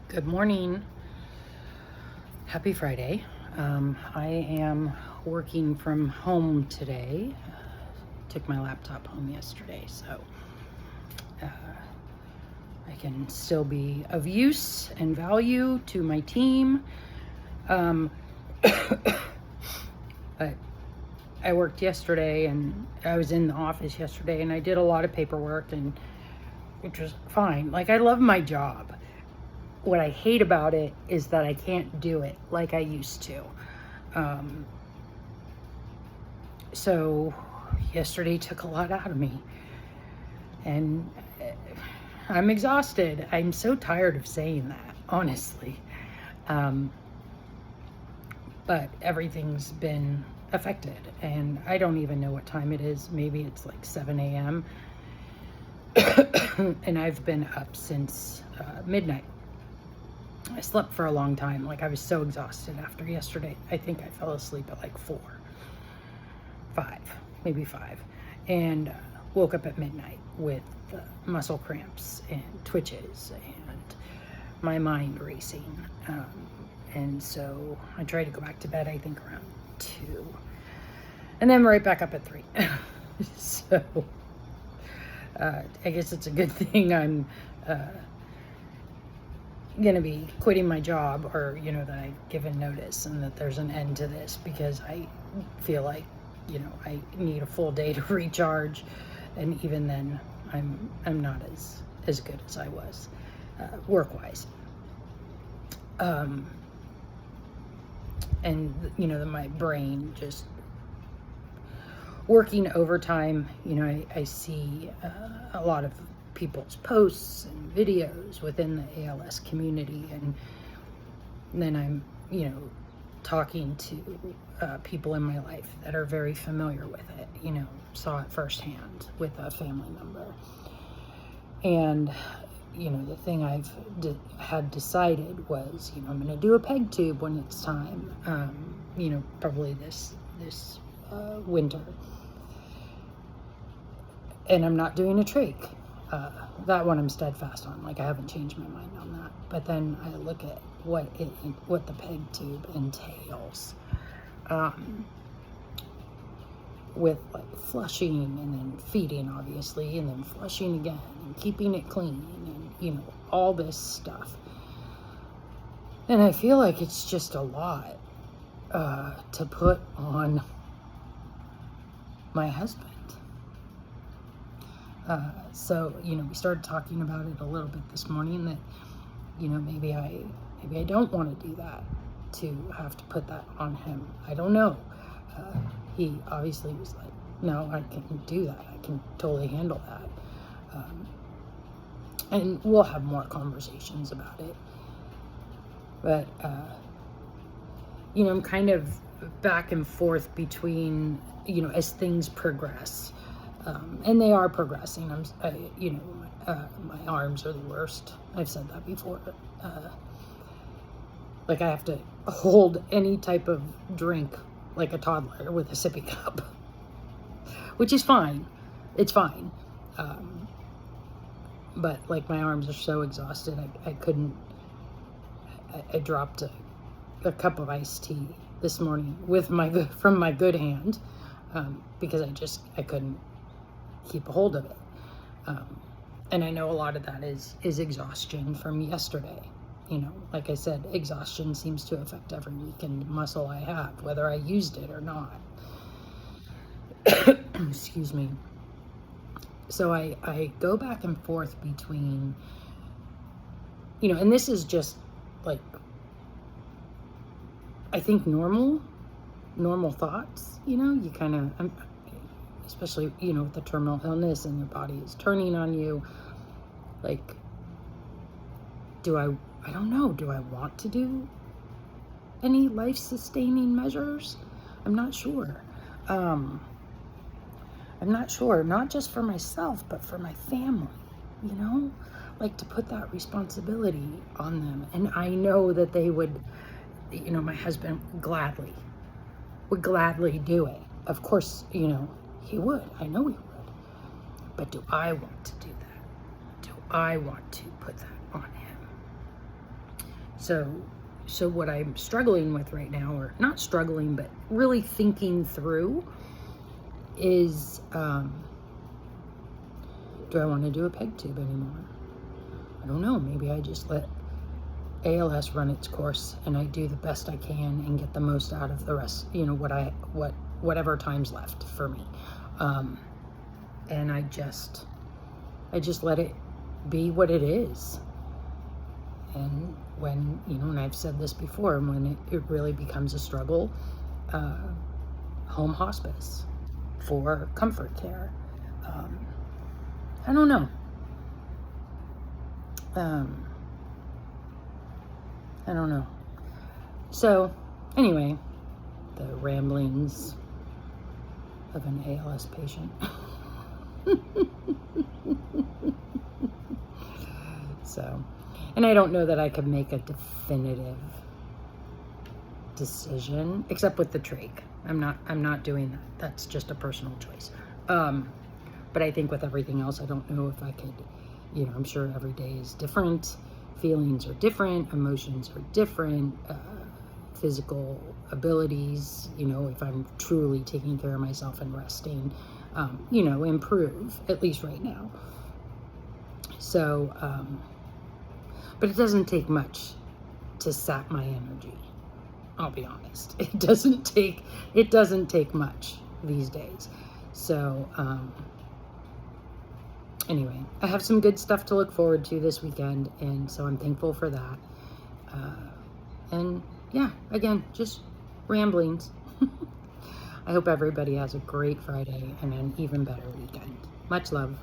Good morning. Happy Friday. I am working from home today. Took my laptop home yesterday, so I can still be of use and value to my team. But I worked yesterday, and I was in the office yesterday, and I did a lot of paperwork, and which was fine. Like, I love my job. What I hate about it is that I can't do it like I used to. So yesterday took a lot out of me, and I'm exhausted. I'm so tired of saying that, honestly. But everything's been affected, and I don't even know what time it is. Maybe it's like 7 a.m. And I've been up since midnight. I slept for a long time. Like, I was so exhausted after yesterday. I think I fell asleep at like 5, and woke up at midnight with muscle cramps and twitches and my mind racing. And so I tried to go back to bed, I think around 2, and then right back up at 3. So I guess it's a good thing I'm gonna be quitting my job, or that I've given notice and that there's an end to this, because I feel like I need a full day to recharge, and even then I'm not as good as I was work-wise. And my brain just working overtime. I see a lot of people's posts and videos within the ALS community, and then I'm talking to people in my life that are very familiar with it, saw it firsthand with a family member. And the thing I've had decided was, I'm going to do a peg tube when it's time, probably this winter. And I'm not doing a trach. That one I'm steadfast on. Like, I haven't changed my mind on that. But then I look at what the peg tube entails, with like flushing and then feeding, obviously, and then flushing again and keeping it clean, and all this stuff. And I feel like it's just a lot to put on my husband. So we started talking about it a little bit this morning, that maybe I don't want to do that, to have to put that on him. I don't know. He obviously was like, no, I can do that. I can totally handle that. And we'll have more conversations about it. But I'm kind of back and forth between, as things progress. And they are progressing. My arms are the worst. I've said that before. Like, I have to hold any type of drink like a toddler with a sippy cup, which is fine. It's fine. But like, my arms are so exhausted. I couldn't. I dropped a cup of iced tea this morning from my good hand, because I couldn't keep a hold of it. And I know a lot of that is exhaustion from yesterday. Like I said, exhaustion seems to affect every weakened muscle I have, whether I used it or not. Excuse me. So I go back and forth between, and this is just like, I think normal thoughts. You kind of, especially, with the terminal illness and your body is turning on you. Like, I don't know, do I want to do any life-sustaining measures? I'm not sure. Not just for myself, but for my family, like, to put that responsibility on them. And I know that they would, my husband would gladly do it. Of course, he would. I know he would. But do I want to do that? Do I want to put that on him? So what I'm struggling with right now, or not struggling, but really thinking through is, do I want to do a peg tube anymore? I don't know. Maybe I just let ALS run its course and I do the best I can and get the most out of the rest, whatever time's left for me. And I just let it be what it is. And when, and I've said this before, when it really becomes a struggle, home hospice for comfort care. I don't know. I don't know. So, anyway, the ramblings of an ALS patient. So, and I don't know that I could make a definitive decision, except with the trach. I'm not doing that. That's just a personal choice. But I think with everything else, I don't know if I could, I'm sure every day is different. Feelings are different. Emotions are different. Physical abilities, if I'm truly taking care of myself and resting, improve, at least right now. So, but it doesn't take much to sap my energy. I'll be honest. It doesn't take much these days. So, anyway, I have some good stuff to look forward to this weekend, and so I'm thankful for that. And yeah, again, just ramblings. I hope everybody has a great Friday and an even better weekend. Much love.